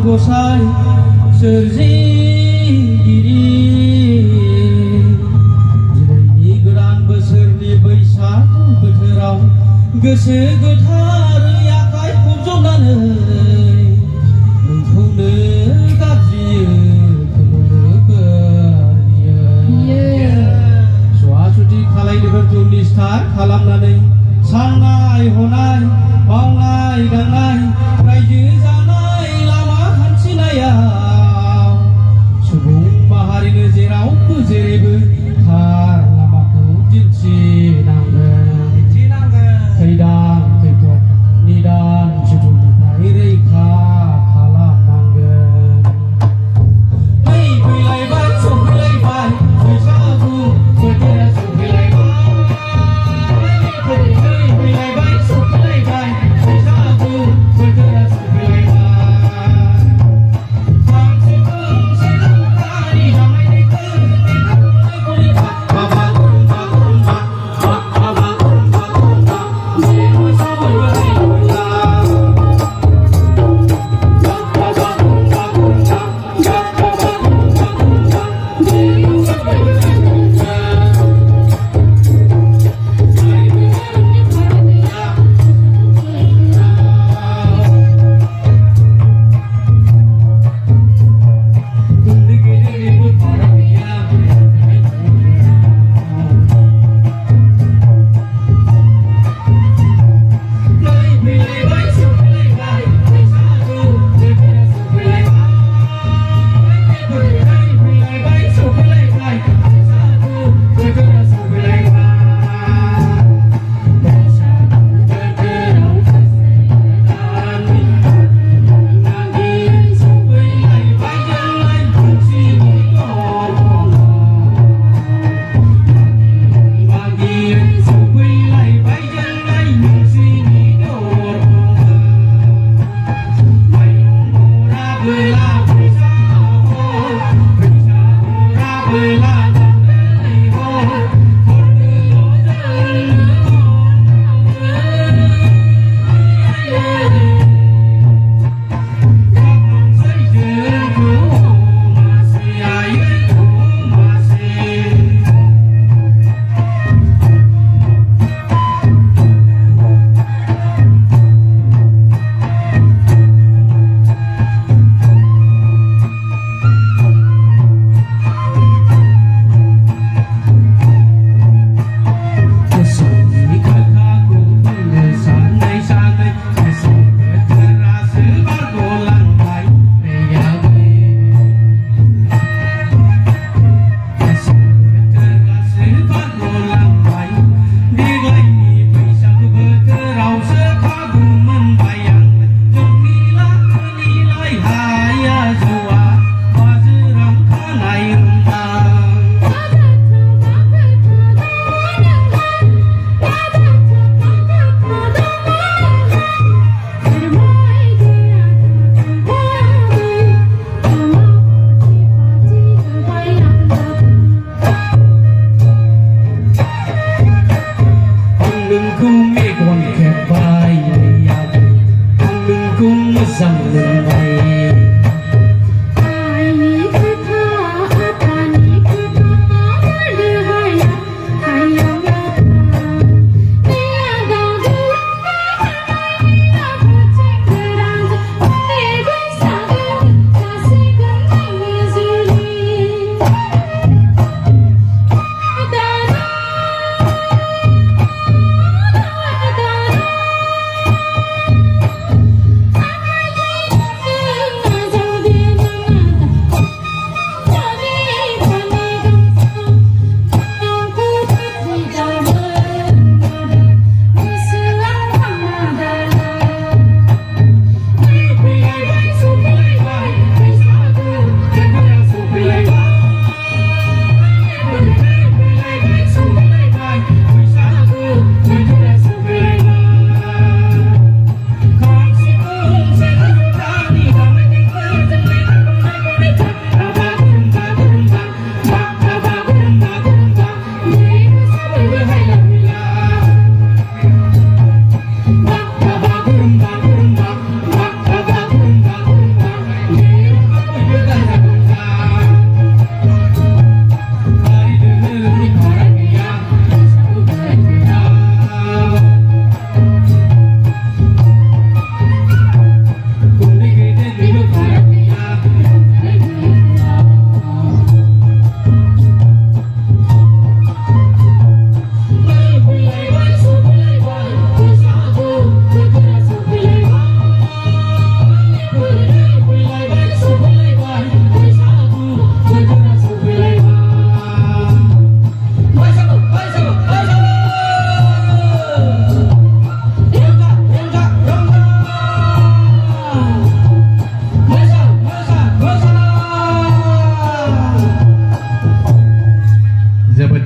गसाइ सोरजिगिरि दिनैनि गोदान बोसोरनि बैसागु बोथोराव गोसो गोथारै आखाइ खबजबनानै नोंखौनो गाबज्रियो सुवा सुथि खालायनायफोरखौ निस्थार खालामनानै साननाय हनाय मावनाय दांनाय रायजो जानाय लामा हान्थिनायाव सुबुं माहारिनो जेरावबो जेरैबो थार लामाखौ दिन्थिनांगोन खैदां खैफोद निदान सुथुरनिफ्राय रैखा खालामनांगोन फैलायबाय सफैलायबाय बैसागु बोथोरा सफैलायबाय फैलायबाय सफैलायबाय बैसागु बोथोरा सफैलायबाय खाम सिफुं सेरजानि दामनाय देंखो बाबा गुरुंबा गुरुंबा बाबा गुरुंबा गुरुंबा जेबो साबोर बोरायला बाबा गुरुंबा गुरुंबा बाबा गुरुंबा गुरुंबा जेबो साबोर बोरायला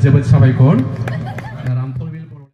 जोबोद साबायखर